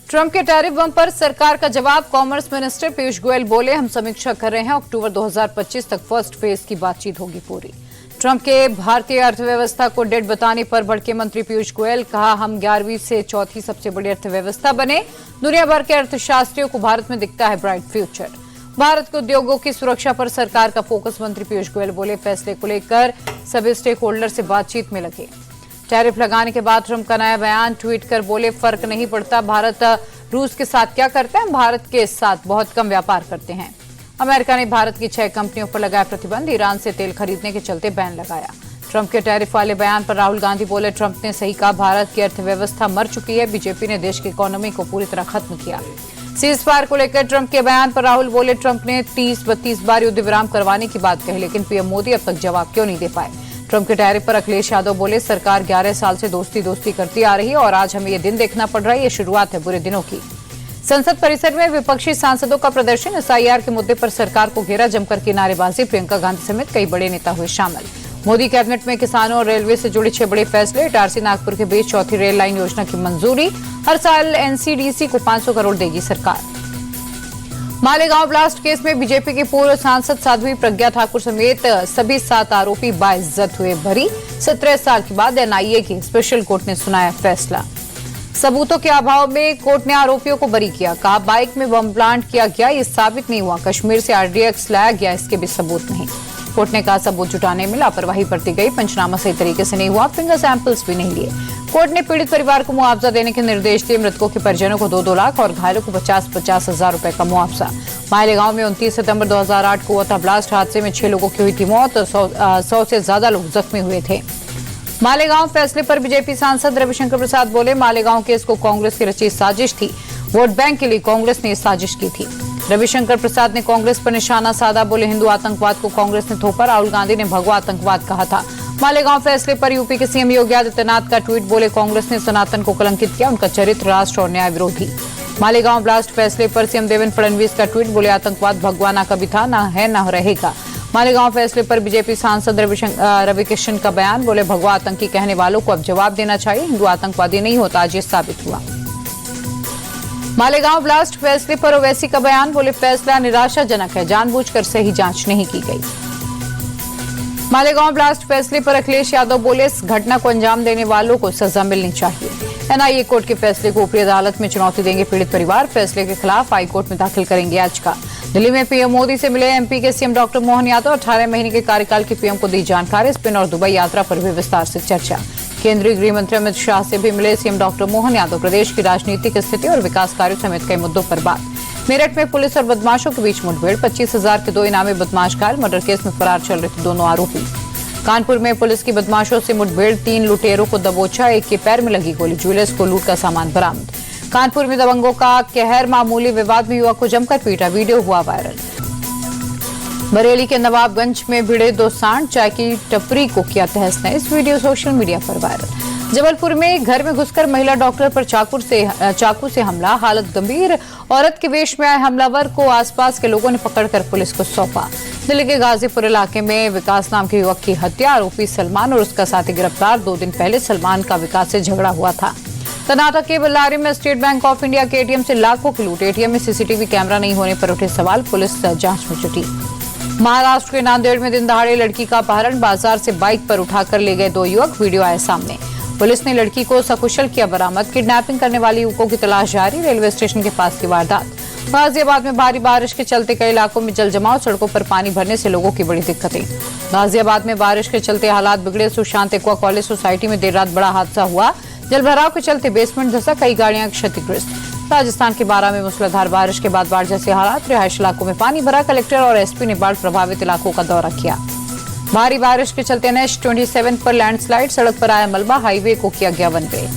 Trump के tariff बम पर सरकार का जवाब। कॉमर्स मिनिस्टर पीयूष गोयल बोले, हम समीक्षा कर रहे हैं, अक्टूबर 2025 तक फर्स्ट फेज की बातचीत होगी पूरी। ट्रंप के भारतीय अर्थव्यवस्था को डेड बताने पर भड़के मंत्री पीयूष गोयल, कहा हम 11वीं से चौथी सबसे बड़ी अर्थव्यवस्था बने। दुनिया भर के अर्थशास्त्रियों को भारत में दिखता है ब्राइट फ्यूचर। भारत के उद्योगों की सुरक्षा पर सरकार का फोकस। मंत्री पीयूष गोयल बोले, फैसले को लेकर सभी स्टेक होल्डर से बातचीत में लगे। टैरिफ लगाने के बाद ट्रंप का नया बयान, ट्वीट कर बोले, फर्क नहीं पड़ता भारत रूस के साथ क्या करता है, हम भारत के साथ बहुत कम व्यापार करते हैं। अमेरिका ने भारत की 6 कंपनियों पर लगाया प्रतिबंध। ईरान से तेल खरीदने के चलते बैन लगाया। ट्रंप के टैरिफ वाले बयान पर राहुल गांधी बोले, ट्रंप ने सही कहा, भारत की अर्थव्यवस्था मर चुकी है। बीजेपी ने देश की इकोनॉमी को पूरी तरह खत्म किया। सीज फायर को लेकर ट्रंप के बयान पर राहुल बोले, ट्रंप ने 30-32 बार युद्ध विराम करवाने की बात कही, लेकिन पीएम मोदी अब तक जवाब क्यों नहीं दे पाए। ट्रंप के टैरिफ पर अखिलेश यादव बोले, सरकार 11 साल से दोस्ती करती आ रही है और आज हमें ये दिन देखना पड़ रहा है, ये शुरुआत है बुरे दिनों की। संसद परिसर में विपक्षी सांसदों का प्रदर्शन। एसआईआर के मुद्दे पर सरकार को घेरा, जमकर की नारेबाजी। प्रियंका गांधी समेत कई बड़े नेता हुए शामिल। मोदी कैबिनेट में किसानों और रेलवे से जुड़े 6 बड़े फैसले। इटारसी नागपुर के बीच चौथी रेल लाइन योजना की मंजूरी। हर साल एनसीडीसी को 500 करोड़ देगी सरकार। मालेगांव ब्लास्ट केस में बीजेपी के पूर्व सांसद साध्वी प्रज्ञा ठाकुर समेत सभी 7 आरोपी बाइज्जत हुए बरी। 17 साल के बाद एनआईए की स्पेशल कोर्ट ने सुनाया फैसला। सबूतों के अभाव में कोर्ट ने आरोपियों को बरी किया। कहा, बाइक में बम प्लांट किया गया, ये साबित नहीं हुआ। कश्मीर से आरडीएक्स लाया गया, इसके भी सबूत नहीं। कोर्ट ने कहा, सबूत जुटाने में लापरवाही बरती गई। पंचनामा सही तरीके से नहीं हुआ, फिंगर सैंपल्स भी नहीं लिए। कोर्ट ने पीड़ित परिवार को मुआवजा देने के निर्देश दिए। मृतकों के परिजनों को 2-2 लाख और घायलों को 50-50 हजार रुपए का मुआवजा। मालेगांव में 29 सितंबर 2008 को हुआ था ब्लास्ट। हादसे में 6 लोगों की हुई थी मौत और 100 से ज्यादा लोग जख्मी हुए थे। मालेगांव फैसले पर बीजेपी सांसद रविशंकर प्रसाद बोले, मालेगांव केस को कांग्रेस की रची साजिश थी। वोट बैंक के लिए कांग्रेस ने साजिश की थी। रविशंकर प्रसाद ने कांग्रेस पर निशाना साधा। बोले, हिंदू आतंकवाद को कांग्रेस ने थोपा, राहुल गांधी ने भगवा आतंकवाद कहा था। मालेगांव फैसले पर यूपी के सीएम योगी आदित्यनाथ का ट्वीट। बोले, कांग्रेस ने सनातन को कलंकित किया, उनका चरित्र राष्ट्र और न्याय विरोधी। मालेगांव ब्लास्ट फैसले पर सीएम देवेंद्र फडणवीस का ट्वीट। बोले, आतंकवाद भगवा ना कभी था, ना है, ना रहेगा। मालेगांव फैसले पर बीजेपी सांसद रविकिशन का बयान। बोले, भगवा आतंकी कहने वालों को अब जवाब देना चाहिए, हिंदू आतंकवादी नहीं होता, आज ये साबित हुआ। मालेगांव ब्लास्ट फैसले पर ओवैसी का बयान। बोले, फैसला निराशाजनक है, जानबूझकर सही जांच नहीं की गई। मालेगांव ब्लास्ट फैसले पर अखिलेश यादव बोले, इस घटना को अंजाम देने वालों को सजा मिलनी चाहिए। एनआईए कोर्ट के फैसले को ऊपरी अदालत में चुनौती देंगे पीड़ित परिवार। फैसले के खिलाफ हाईकोर्ट में दाखिल करेंगे याचिका। दिल्ली में पीएम मोदी से मिले एमपी के सीएम डॉक्टर मोहन यादव। 18 महीने के कार्यकाल की पीएम को दी जानकारी। स्पेन और दुबई यात्रा पर भी विस्तार से चर्चा। केंद्रीय गृह मंत्री अमित शाह से भी मिले सीएम डॉक्टर मोहन यादव। प्रदेश की राजनीतिक स्थिति और विकास कार्यों समेत कई मुद्दों पर बात। मेरठ में पुलिस और बदमाशों के बीच मुठभेड़। 25,000 के 2 इनामी बदमाश घायल। मर्डर केस में फरार चल रहे थे दोनों आरोपी। कानपुर में पुलिस की बदमाशों से मुठभेड़। 3 लुटेरों को दबोचा, एक के पैर में लगी गोली। ज्वेलर्स को लूट का सामान बरामद। कानपुर में दबंगों का कहर। मामूली विवाद में युवक को जमकर पीटा, वीडियो हुआ वायरल। बरेली के नवाबगंज में भिड़े 2 सांड, चाय की टपरी को किया तहस नहस। वीडियो सोशल मीडिया पर वायरल। जबलपुर में घर में घुसकर महिला डॉक्टर पर चाकू से हमला, हालत गंभीर। औरत के वेश में आए हमलावर को आसपास के लोगों ने पकड़कर पुलिस को सौंपा। दिल्ली के गाजीपुर इलाके में विकास नाम के युवक की हत्या। आरोपी सलमान और उसका साथी गिरफ्तार। 2 दिन पहले सलमान का विकास से झगड़ा हुआ था। कर्नाटक के बल्लारी में स्टेट बैंक ऑफ इंडिया के एटीएम से लाखों की लूट। एटीएम में सीसीटीवी कैमरा नहीं होने पर उठे सवाल, पुलिस जांच में जुटी। महाराष्ट्र के नांदेड़ में दिन दहाड़े लड़की का अपहरण। बाजार से बाइक पर उठाकर ले गए 2 युवक, वीडियो आए सामने। पुलिस ने लड़की को सकुशल किया बरामद। किडनैपिंग करने वाले युवकों की तलाश जारी। रेलवे स्टेशन के पास की वारदात। गाजियाबाद में भारी बारिश के चलते कई इलाकों में जल जमाव। सड़कों पर पानी भरने से लोगों की बड़ी दिक्कतें। गाजियाबाद में बारिश के चलते हालात बिगड़े। सुशांत एक्वा कॉलेज सोसाइटी में देर रात बड़ा हादसा हुआ। जलभराव के चलते बेसमेंट धंसा, कई गाड़ियां क्षतिग्रस्त। राजस्थान के बारां में मूसलाधार बारिश के बाद बाढ़ जैसे हालात। रिहायशी इलाकों में पानी भरा। कलेक्टर और एसपी ने बाढ़ प्रभावित इलाकों का दौरा किया। भारी बारिश के चलते NH 27 पर लैंडस्लाइड। सड़क पर आया मलबा, हाईवे को किया गया वन वे।